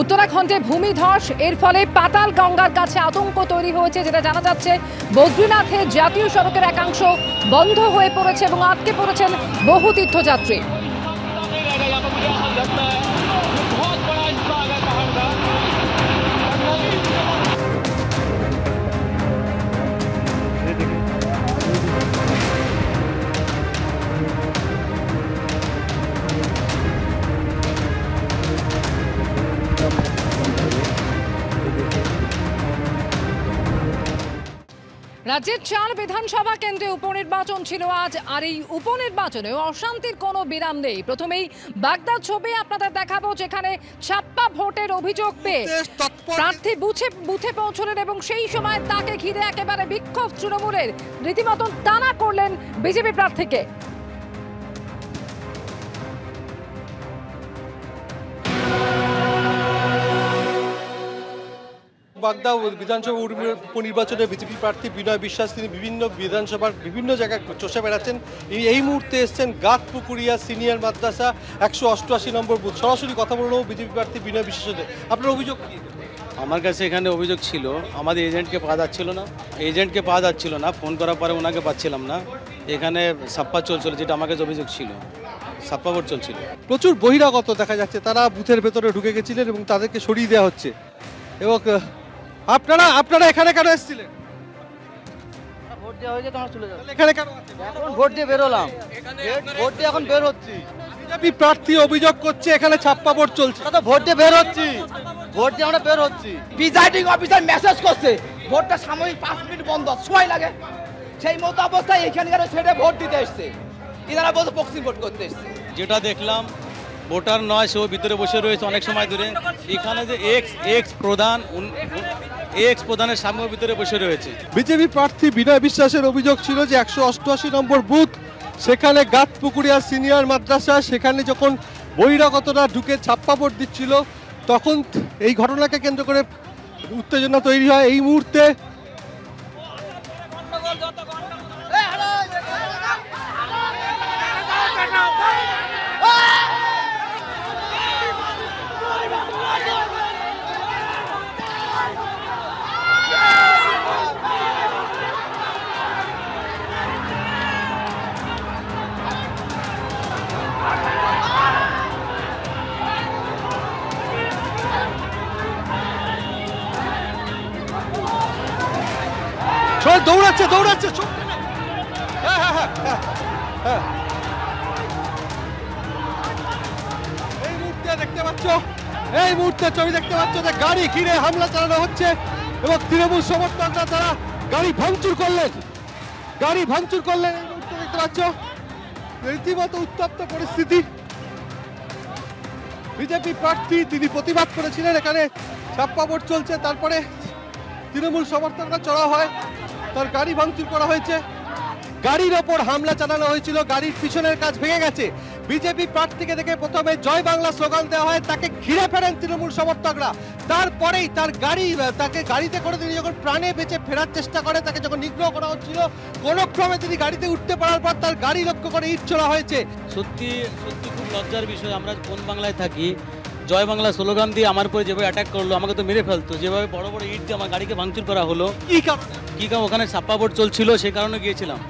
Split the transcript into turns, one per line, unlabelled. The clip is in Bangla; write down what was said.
উত্তরাখণ্ডে ভূমিধস, এর ফলে পাতাল গঙ্গার কাছে আতঙ্ক তৈরি হয়েছে। যেটা জানা যাচ্ছে, বদ্রীনাথে জাতীয় সড়কের একাংশ বন্ধ হয়ে পড়েছে এবং আটকে পড়েছেন বহু তীর্থযাত্রী। রাজ্যের 4 বিধানসভা কেন্দ্রে উপনির্বাচন ছিল আজ, আর এই উপনির্বাচনে অশান্তির কোনো বিরাম নেই। প্রথমেই বাগদা ছবি আপনাদের দেখাবো, যেখানে ছাপ্পা ভোটের অভিযোগ পেয়ে প্রার্থী বুথে পৌঁছলেন এবং সেই সময় তাকে ঘিরে একেবারে বিক্ষোভ তৃণমূলের। রীতিমতন টানা করলেন বিজেপি প্রার্থীকে।
বাগদা বিধানসভা উপনির্বাচনে বিজেপি প্রার্থী বিনয় বিশ্বাস তিনি বিভিন্ন বিধানসভার বিভিন্ন জায়গায় চষে বেড়াচ্ছেন। এই মুহূর্তে এসছেন গাতপুকুরিয়া সিনিয়র মাদ্রাসা 188 নম্বর বুথ। সরাসরি কথা বলবো বিজেপি প্রার্থী বিনয় বিশ্বাসের। আপনার অভিযোগ কি?
আমার কাছে এখানে অভিযোগ ছিল, আমাদের এজেন্টকে পাওয়া যাচ্ছিল না, ফোন করার পরে ওনাকে পাচ্ছিলাম না। এখানে সাপ্পা চলছিল, যেটা আমার কাছে অভিযোগ ছিল, সাপ্পা ভোট চলছিল।
প্রচুর বহিরাগত দেখা যাচ্ছে, তারা বুথের ভেতরে ঢুকে গেছিলেন এবং তাদেরকে সরিয়ে দেওয়া হচ্ছে। এবং আপনারা এখানে কেন এসেছিলেন?
ভোট দেওয়া হয়েছে, তোমরা চলে যাও।
এখানে কেন আছেন?
এখন ভোট দিয়ে বেরোলাম, ভোট দিয়ে এখন বের হচ্ছি।
বিজেপি প্রার্থী অভিযোগ করছে এখানে ছাপ্পা ভোট চলছে।
আমরা তো ভোট দিয়ে বের হচ্ছি, ভোট দিয়ে আমরা বের হচ্ছি।
প্রিজাইডিং অফিসার মেসেজ করছে ভোটটা সাময়িক 5 মিনিট বন্ধ, সময় লাগে। সেই মতো অবস্থায় এখানকার ছেড়ে ভোট দিতে এসছে, এনারা বলতে প্রক্সি ভোট করতে এসছে।
যেটা দেখলাম, ভোটার নয়, সেও ভিতরে বসে রয়েছে অনেক সময় ধরে। এখানে যে এক্স প্রধানের সামনে ভিতরে বসে রয়েছে।
বিজেপি প্রার্থী বিনয় বিশ্বাসের অভিযোগ ছিল যে 188 নম্বর বুথ, সেখানে গাতপুকুরিয়া সিনিয়র মাদ্রাসা, সেখানে যখন বহিরাগতরা ঢুকে ছাপ্পা ভোট দিচ্ছিল, তখন এই ঘটনাকে কেন্দ্র করে উত্তেজনা তৈরি হয়। এই মুহূর্তে দৌড়াচ্ছে এই মুহূর্তে ছবি দেখতে পাচ্ছ যে গাড়ি ঘিরে হামলা চালানো হচ্ছে এবং তৃণমূল সমর্থকরা তারা গাড়ি ভাঙচুর করলেন। এই মুহূর্তে দেখতে পাচ্ছ রীতিমতো উত্তপ্ত পরিস্থিতি। বিজেপি প্রার্থী তিনি প্রতিবাদ করেছিলেন এখানে ছাপ্পা ভোট চলছে, তারপরে তৃণমূল সমর্থকরা চড়া হয়, তার গাড়ি ভাঙচুর করা হয়েছে, গাড়ির ওপর হামলা চালানো হয়েছিল, গাড়ির পিছনের কাজ ভেঙে গেছে। বিজেপি প্রার্থীকে দেখে প্রথমে জয় বাংলা স্লোগান দেওয়া হয়, তাকে ঘিরে ফেলেন তৃণমূল সমর্থকরা। তারপরেই তাকে গাড়িতে করে তিনি যখন প্রাণে বেঁচে ফেরার চেষ্টা করে, তাকে যখন নিগ্রহ করা হচ্ছিল, কোন ক্রমে তিনি গাড়িতে উঠতে পারার পর তার গাড়ি লক্ষ্য করে ইট ছোড়া হয়েছে।
সত্যি খুব লজ্জার বিষয়। আমরা কোন বাংলায় থাকি, জয় বাংলা স্লোগান দিয়ে আমার উপরে যেভাবে অ্যাটাক করলো, আমাকে তো মেরে ফেলতো। যেভাবে বড় বড় ইট দিয়ে আমার গাড়িকে ভাঙচুর করা হলো, কি কারণ? ওখানে ছাপ্পা ভোট চলছিল, সেই কারণে গিয়েছিলাম।